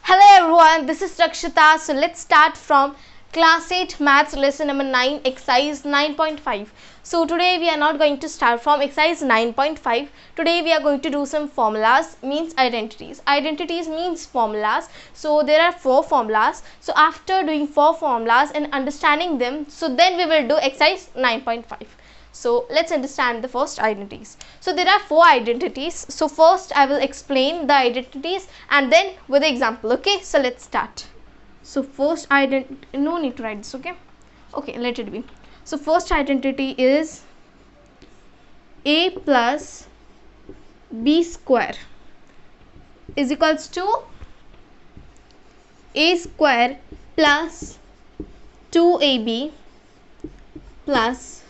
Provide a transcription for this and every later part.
Hello everyone, this is Rakshita. So let's start from class 8 maths lesson number 9 exercise 9.5. So today we are not going to start from exercise 9.5. Today we are going to do some formulas, means identities. Identities means formulas. So there are 4 formulas. So after doing 4 formulas and understanding them, so then we will do exercise 9.5. So let's understand the first identities. So there are 4 identities. So first I will explain the identities and then with the example. Okay, so let's start. So first identity, no need to write this. Okay, let it be. So first identity is a plus b square is equals to a square plus 2ab plus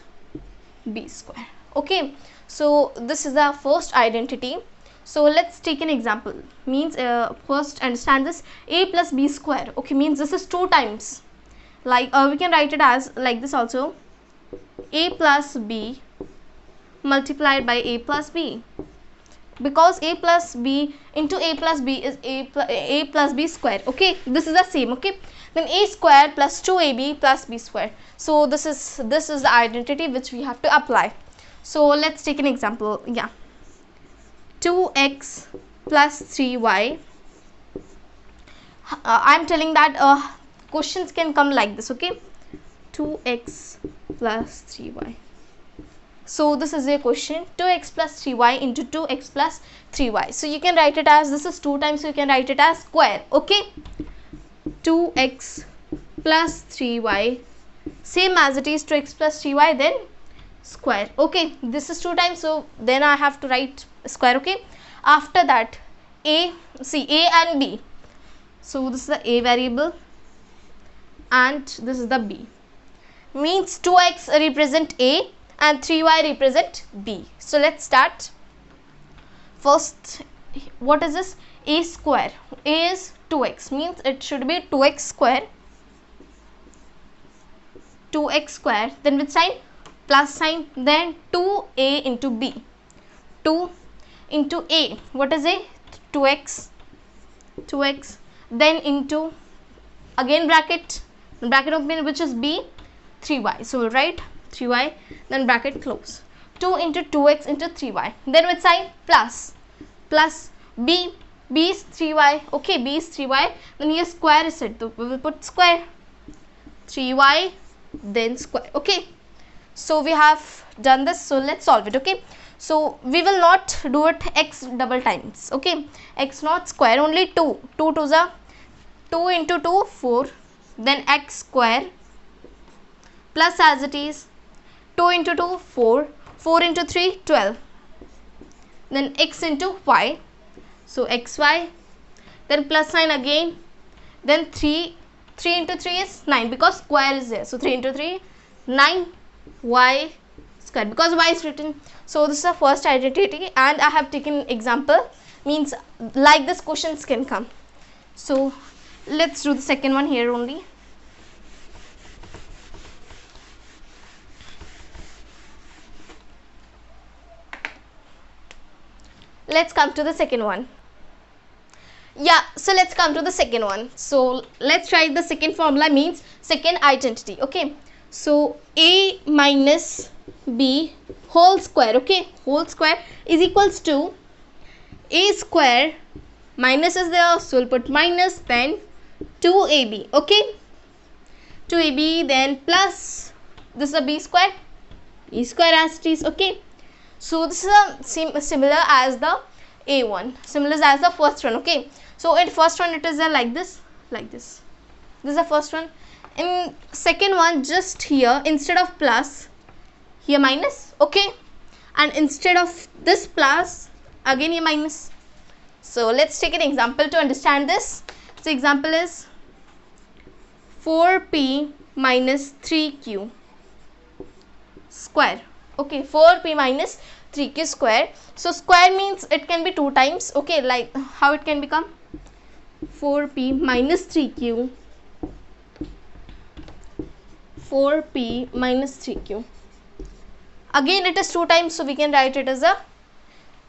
b square. Okay, so this is our first identity. So let's take an example. Means first understand this, a plus b square. Okay, means this is 2 times, like we can write it as like this also, a plus b multiplied by a plus b, because a plus b into a plus b is a plus b square. Okay, this is the same. Okay, then a square plus 2ab plus b square. So this is the identity which we have to apply. So let's take an example. 2x plus 3y. I'm telling that questions can come like this. Okay, 2x plus 3y. So this is a question, 2x plus 3y into 2x plus 3y. So you can write it as, this is 2 times, so you can write it as square. Okay, 2x plus 3y, same as it is 2x plus 3y, then square. Okay, this is 2 times, so then I have to write square. Okay, after that a and b. So this is the a variable and this is the b. Means 2x represent a and 3y represent b. So let's start. First, what is this? A square. A is 2x, means it should be 2x square. 2x square, then with sign? Plus sign, then 2a into b. 2 into a, what is a? 2x, then into again bracket open, which is b, 3y. So we'll write 3y, then bracket close. 2 into 2x into 3y, then with sign plus b is 3y. Okay, b is 3y, then here square is said, so we will put square, 3y then square. Okay, so we have done this. So let's solve it. Okay, so we will not do it x double times. Okay, x not square, only 2 to the 2 into 2 4, then x square plus as it is 2 into 2 4, 4 into 3 12, then x into y, so xy, then plus sign again, then 3 into 3 is 9 because square is there, so 3 into 3 9 y square because y is written. So this is the first identity and I have taken example, means like this questions can come. So let's do the second one here only. Let's come to the second one. So let's come to the second one. So let's try the second formula, means second identity. Okay, so a minus b whole square. Okay, whole square is equals to a square, minus is there, so we'll put minus, then 2ab. Okay, 2ab, then plus this is a b square as it is. Okay, so this is a similar as the a1, similar as the first one. Okay, so in first one it is like this. This is the first one. In second one, just here instead of plus, here minus. Okay, and instead of this plus, again here minus. So let's take an example to understand this. So example is 4p minus 3q square. Okay, 4p minus 3q square. So square means it can be 2 times. Okay, like how it can become? 4p minus 3q, 4p minus 3q. Again it is 2 times, so we can write it as a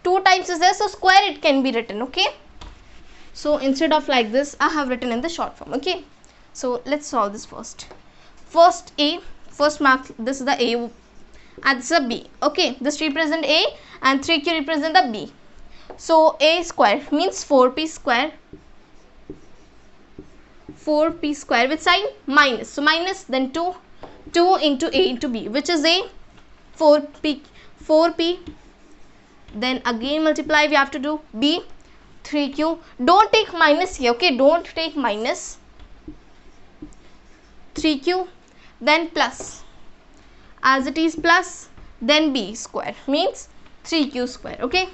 2 times is there, so square it can be written. Okay, So instead of like this, I have written in the short form. Okay, so let's solve this first. First mark, this is the A and this is the B. Okay, this represent A and 3q represent the B. So A square means 4p square. 4p square with sign minus. So minus, then 2 into A into B, which is A 4p. Then again multiply, we have to do B 3q. Don't take minus here. Okay, don't take minus. 3q, then plus, as it is plus, then B square means 3q square. Okay,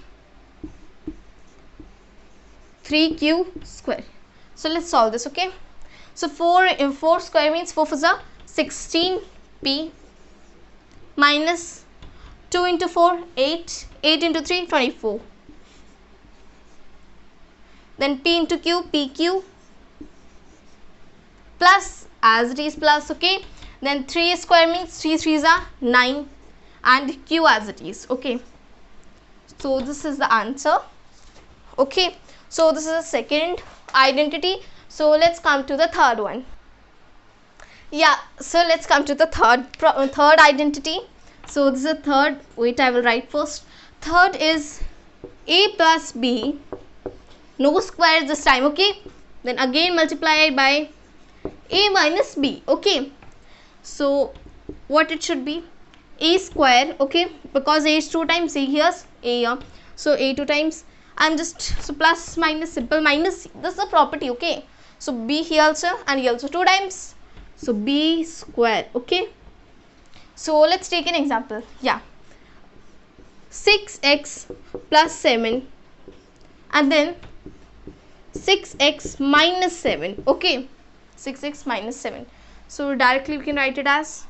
3q square. So let's solve this. Okay, so 4 square means 4 is a 16p minus 2 into 4 8 into 3 24, then p into q pq plus, as it is plus. Okay, then 3 square means 3 3s are 9 and q as it is. Okay, so this is the answer. Okay, so this is the second identity. So let's come to the third one. Yeah, so let's come to the third identity. So this is the third. Wait, I will write first. Third is A plus B, no square this time. Okay, then again multiply by A minus B. Okay, so what it should be? A square. Okay, because A is 2 times A, here's A here, so A 2 times. I'm just, so plus minus, simple minus, this is a property. Okay, so B here also and here also 2 times, so B square. Okay, so let's take an example. Yeah, 6x plus 7 and then 6x minus 7. Okay, 6x minus 7. So directly we can write it as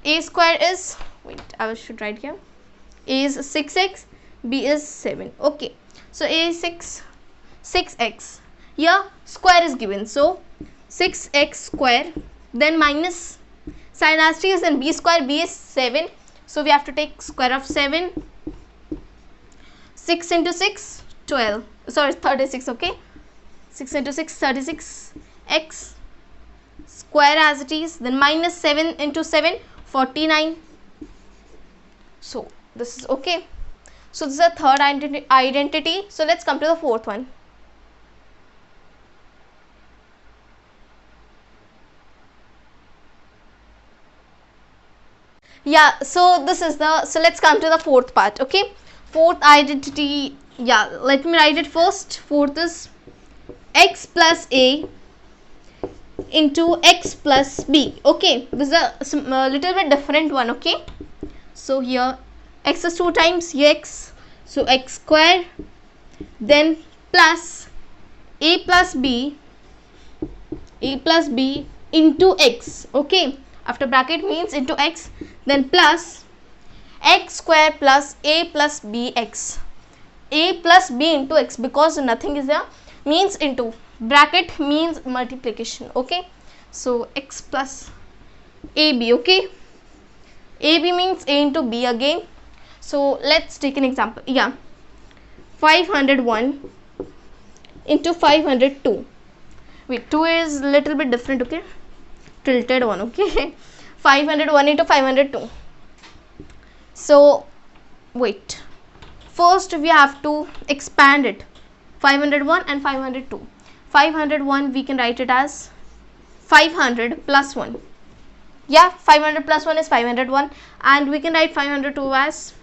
A square is, wait, I should write here, A is 6x, B is 7. Okay, so A is 6x, here square is given, so 6x square, then minus sign as it is, and B square, B is 7, so we have to take square of 7. 6 into 6 12, sorry 36. Okay, 6 into 6 36, x square as it is, then minus 7 into 7 49. So this is okay. So this is the third identity. So let's come to the fourth one. Yeah, so this is the, so let's come to the fourth part. Okay, fourth identity. Yeah, let me write it first. Fourth is x plus A into x plus B. Okay, this is a little bit different one. Okay, so here x is 2 times x, so x square, then plus A plus B into x. Okay, after bracket means into x, then plus x square plus A plus B x. A plus B into x, because nothing is there, means into, bracket means multiplication. Okay, so x plus AB. Okay, AB means A into B again. So let's take an example. Yeah, 501 into 502. Wait, 2 is little bit different. Okay, tilted one. Okay, 501 into 502. So wait, first we have to expand it. 501 and 502. 501 we can write it as 500 plus 1. Yeah, 500 plus 1 is 501, and we can write 502 as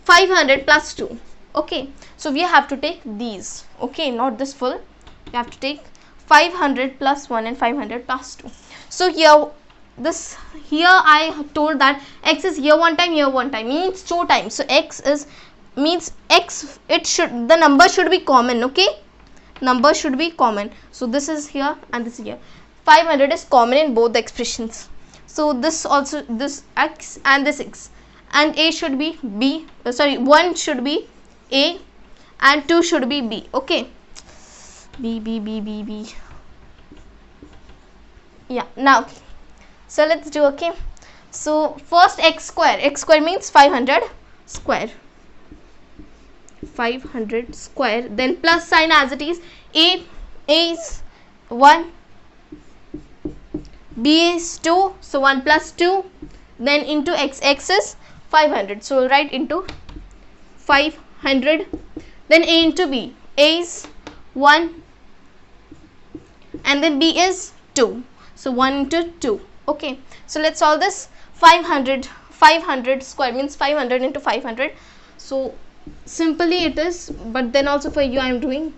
500 plus 2. Okay, so we have to take these. Okay, not this full, we have to take 500 plus 1 and 500 plus 2. So here I have told that x is here one time, here one time, means 2 times. So x is, means x, it should, the number should be common. Okay, number should be common. So this is here and this is here. 500 is common in both the expressions. So this also, this x and this x, and A should be B, 1 should be A and 2 should be B. Okay, B. Yeah, now so let's do. Okay, so first x square means 500 square, 500 square, then plus sign as it is, A is 1, B is 2, so 1 plus 2, then into x is 500, so we'll write into 500, then A into B, A is 1 and then B is 2, so 1 into 2. Okay, so let's solve this. 500 square means 500 into 500, so simply it is, but then also for you I am doing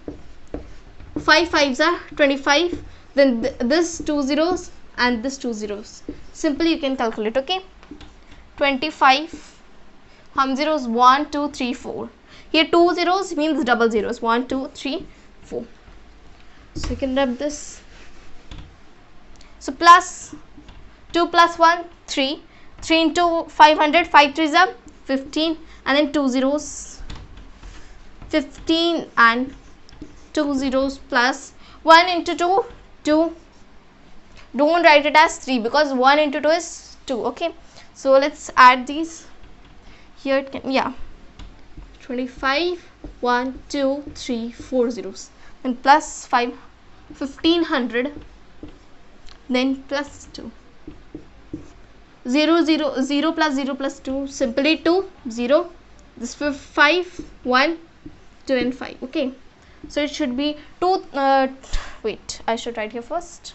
5 5s are 25, then this 2 zeros and this 2 zeros, simply you can calculate. Okay, 25, how many zeros? 1 2 3 4, here 2 zeros means double zeros, 1 2 3 4, so you can rub this. So plus 2 plus 1 3, 3 into 500, 5 3s are 15, and then 2 zeros, 15 and 2 zeros plus 1 into 2 2, don't write it as 3 because 1 into 2 is 2. Okay, so let's add these here. It can, yeah, 25, 1 2 3 4 zeros, and plus 5, 1500, then plus 2, 0 0 0 plus 0 plus 2, simply 2 0, this 5 1 2 and 5. Okay, so it should be 2 wait, I should write here first,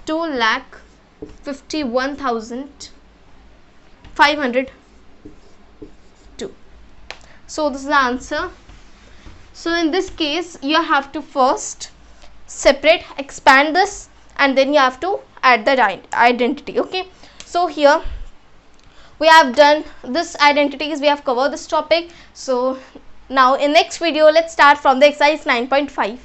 2,51,502. so this is the answer. So in this case you have to first separate, expand this, and then you have to add the identity. Okay, so here we have done this identities, we have covered this topic. So now in next video let's start from the exercise 9.5.